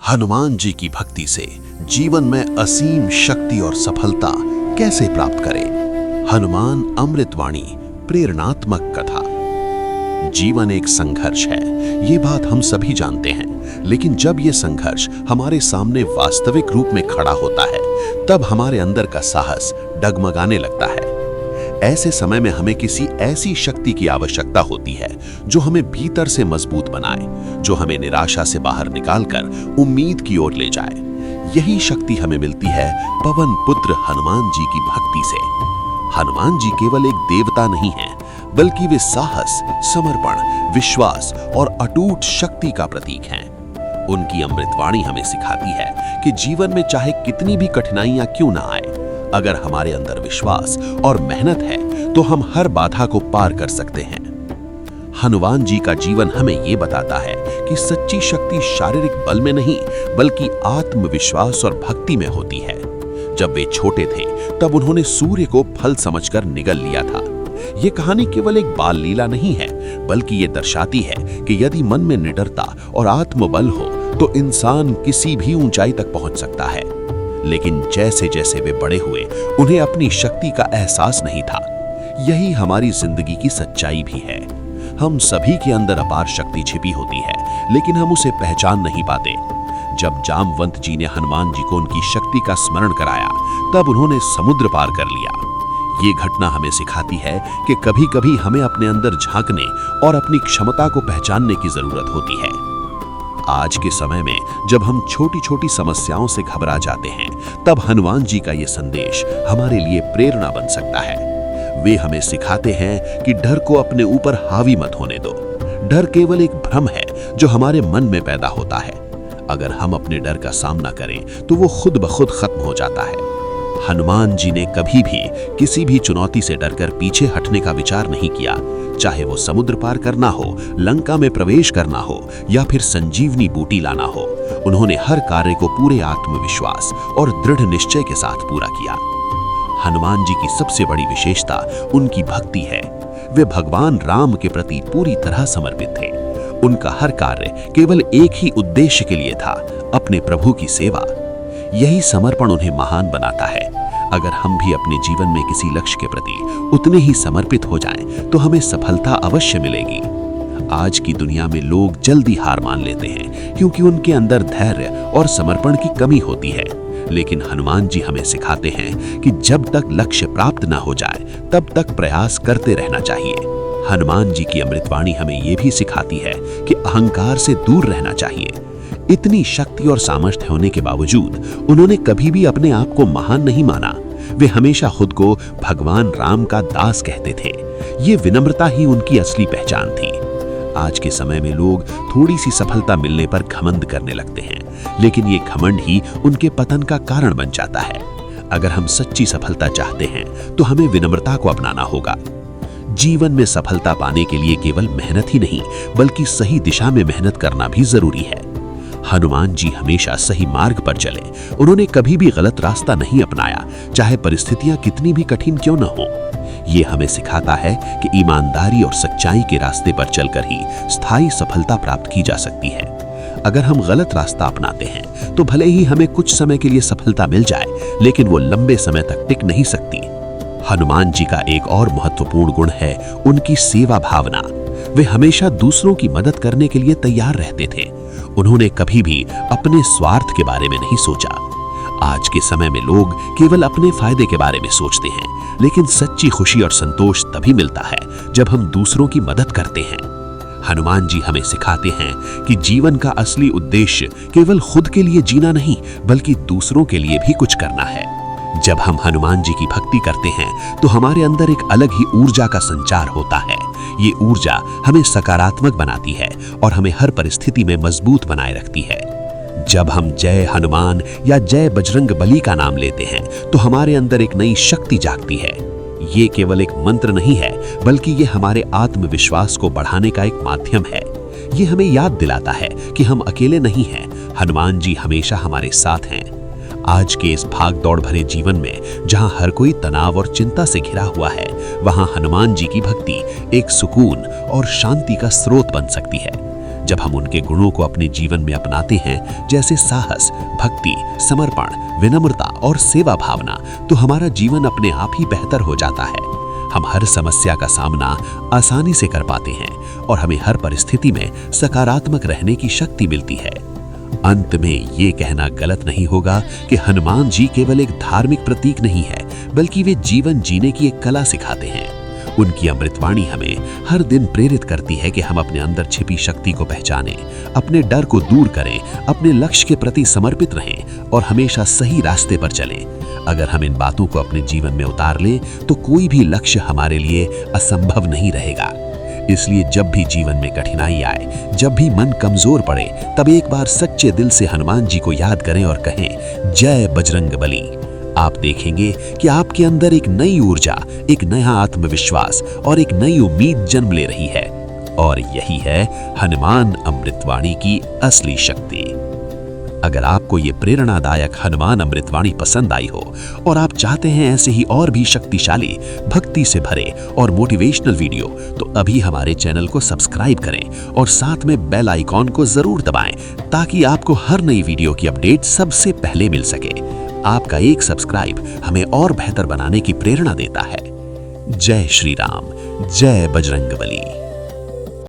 हनुमान जी की भक्ति से जीवन में असीम शक्ति और सफलता कैसे प्राप्त करें? हनुमान अमृतवाणी प्रेरणात्मक कथा। जीवन एक संघर्ष है, ये बात हम सभी जानते हैं, लेकिन जब ये संघर्ष हमारे सामने वास्तविक रूप में खड़ा होता है, तब हमारे अंदर का साहस डगमगाने लगता है। ऐसे समय में हमें किसी ऐसी शक्ति की आवश्यकता होती है जो हमें भीतर से मजबूत बनाए, जो हमें निराशा से बाहर निकालकर उम्मीद की ओर ले जाए। यही शक्ति हमें मिलती है पवन पुत्र हनुमान जी की भक्ति से। हनुमान जी केवल एक देवता नहीं हैं, बल्कि वे साहस, समर्पण, विश्वास और अटूट शक्ति का प्रतीक हैं। उनकी अमृतवाणी हमें सिखाती है कि जीवन में चाहे कितनी भी कठिनाइयां क्यों ना आए, अगर हमारे अंदर विश्वास और मेहनत है तो हम हर बाधा को पार कर सकते हैं। हनुमान जी का जीवन हमें ये बताता है कि सच्ची शक्ति शारीरिक बल में नहीं, बल्कि आत्मविश्वास और भक्ति में होती है। जब वे छोटे थे तब उन्होंने सूर्य को फल समझकर निगल लिया था। ये कहानी केवल एक बाल लीला नहीं है, बल्कि ये दर्शाती है कि यदि मन में निडरता और आत्मबल हो तो इंसान किसी भी ऊंचाई तक पहुंच सकता है। लेकिन जैसे जैसे वे बड़े हुए, उन्हें अपनी शक्ति का एहसास नहीं था। यही हमारी जिंदगी की सच्चाई भी है। हम सभी के अंदर अपार शक्ति छिपी होती है, लेकिन हम उसे पहचान नहीं पाते। जब जामवंत जी ने हनुमान जी को उनकी शक्ति का स्मरण कराया, तब उन्होंने समुद्र पार कर लिया। ये घटना हमें सिखाती है कि कभी-कभी हमें अपने अंदर झांकने और अपनी क्षमता को पहचानने की जरूरत होती है। आज के समय में जब हम छोटी छोटी समस्याओं से घबरा जाते हैं, तब हनुमान जी का ये संदेश हमारे लिए प्रेरणा बन सकता है। वे हमें सिखाते हैं कि डर को अपने ऊपर हावी मत होने दो। डर केवल एक भ्रम है जो हमारे मन में पैदा होता है। अगर हम अपने डर का सामना करें तो वो खुद ब खुद खत्म हो जाता है। हनुमान जी ने कभी भी किसी भी चुनौती से डरकर पीछे हटने का विचार नहीं किया, चाहे वो समुद्र पार करना हो, लंका में प्रवेश करना हो या फिर संजीवनी बूटी लाना हो। उन्होंने हर कार्य को पूरे आत्मविश्वास और दृढ़ निश्चय के साथ पूरा किया। हनुमान जी की सबसे बड़ी विशेषता उनकी भक्ति है। वे भगवान राम के प्रति पूरी तरह समर्पित थे। उनका हर कार्य केवल एक ही उद्देश्य के लिए था, अपने प्रभु की सेवा। यही समर्पण उन्हें महान बनाता है। अगर हम भी अपने जीवन में किसी लक्ष्य के प्रति उतने ही समर्पित हो जाएं, तो हमें सफलता अवश्य मिलेगी। आज की दुनिया में लोग जल्दी हार मान लेते हैं, क्योंकि उनके अंदर धैर्य और समर्पण की कमी होती है। लेकिन हनुमान जी हमें सिखाते हैं कि जब तक लक्ष्य प्राप्त ना हो जाए, तब तक प्रयास करते रहना चाहिए। हनुमान जी की अमृतवाणी हमें ये भी सिखाती है कि अहंकार से दूर रहना चाहिए। इतनी शक्ति और सामर्थ्य होने के बावजूद उन्होंने कभी भी अपने आप को महान नहीं माना। वे हमेशा खुद को भगवान राम का दास कहते थे। ये विनम्रता ही उनकी असली पहचान थी। आज के समय में लोग थोड़ी सी सफलता मिलने पर घमंड करने लगते हैं, लेकिन ये घमंड ही उनके पतन का कारण बन जाता है। अगर हम सच्ची सफलता चाहते हैं तो हमें विनम्रता को अपनाना होगा। जीवन में सफलता पाने के लिए केवल मेहनत ही नहीं, बल्कि सही दिशा में मेहनत करना भी जरूरी है। हनुमान जी हमेशा सही मार्ग पर चले। उन्होंने कभी भी गलत रास्ता नहीं अपनाया, चाहे परिस्थितियां कितनी भी कठिन क्यों न हो। ये हमें सिखाता है कि ईमानदारी और सच्चाई के रास्ते पर चलकर ही स्थायी सफलता प्राप्त की जा सकती है। अगर हम गलत रास्ता अपनाते हैं तो भले ही हमें कुछ समय के लिए सफलता मिल जाए, लेकिन वो लंबे समय तक टिक नहीं सकती। हनुमान जी का एक और महत्वपूर्ण गुण है उनकी सेवा भावना। वे हमेशा दूसरों की मदद करने के लिए तैयार रहते थे। उन्होंने कभी भी अपने स्वार्थ के बारे में नहीं सोचा। आज के समय में लोग केवल अपने फायदे के बारे में सोचते हैं, लेकिन सच्ची खुशी और संतोष तभी मिलता है जब हम दूसरों की मदद करते हैं। हनुमान जी हमें सिखाते हैं कि जीवन का असली उद्देश्य केवल खुद के लिए जीना नहीं, बल्कि दूसरों के लिए भी कुछ करना है। जब हम हनुमान जी की भक्ति करते हैं तो हमारे अंदर एक अलग ही ऊर्जा का संचार होता है। ये ऊर्जा हमें सकारात्मक बनाती है और हमें हर परिस्थिति में मजबूत बनाए रखती है। जब हम जय हनुमान या जय बजरंग बली का नाम लेते हैं तो हमारे अंदर एक नई शक्ति जागती है। ये केवल एक मंत्र नहीं है, बल्कि ये हमारे आत्मविश्वास को बढ़ाने का एक माध्यम है। ये हमें याद दिलाता है कि हम अकेले नहीं हैं, हनुमान जी हमेशा हमारे साथ हैं। आज के इस भाग दौड़ भरे जीवन में जहां हर कोई तनाव और चिंता से घिरा हुआ है, वहां हनुमान जी की भक्ति एक सुकून और शांति का स्रोत बन सकती है। जब हम उनके गुणों को अपने जीवन में अपनाते हैं, जैसे साहस, भक्ति, समर्पण, विनम्रता और सेवा भावना, तो हमारा जीवन अपने आप ही बेहतर हो जाता है। हम हर समस्या का सामना आसानी से कर पाते हैं और हमें हर परिस्थिति में सकारात्मक रहने की शक्ति मिलती है। अंत में ये कहना गलत नहीं होगा कि हनुमान जी केवल एक धार्मिक प्रतीक नहीं है, बल्कि वे जीवन जीने की एक कला सिखाते हैं। उनकी अमृतवाणी हमें हर दिन प्रेरित करती है कि हम अपने अंदर छिपी शक्ति को पहचानें, अपने डर को दूर करें, अपने लक्ष्य के प्रति समर्पित रहें और हमेशा सही रास्ते पर चलें। अगर हम इन बातों को अपने जीवन में उतार लें तो कोई भी लक्ष्य हमारे लिए असंभव नहीं रहेगा। इसलिए जब भी जीवन में कठिनाई आए, जब भी मन कमजोर पड़े, तब एक बार सच्चे दिल से हनुमान जी को याद करें और कहें, जय बजरंगबली। आप देखेंगे कि आपके अंदर एक नई ऊर्जा, एक नया आत्मविश्वास और एक नई उम्मीद जन्म ले रही है। और यही है हनुमान अमृतवाणी की असली शक्ति। अगर आपको ये प्रेरणादायक हनुमान अमृतवाणी पसंद आई हो और आप चाहते हैं ऐसे ही और भी शक्तिशाली, भक्ति से भरे और मोटिवेशनल वीडियो, तो अभी हमारे चैनल को सब्सक्राइब करें और साथ में बेल आइकॉन को जरूर दबाएं, ताकि आपको हर नई वीडियो की अपडेट सबसे पहले मिल सके। आपका एक सब्सक्राइब हमें और बेहतर बनाने की प्रेरणा देता है। जय श्री राम, जय बजरंगबली।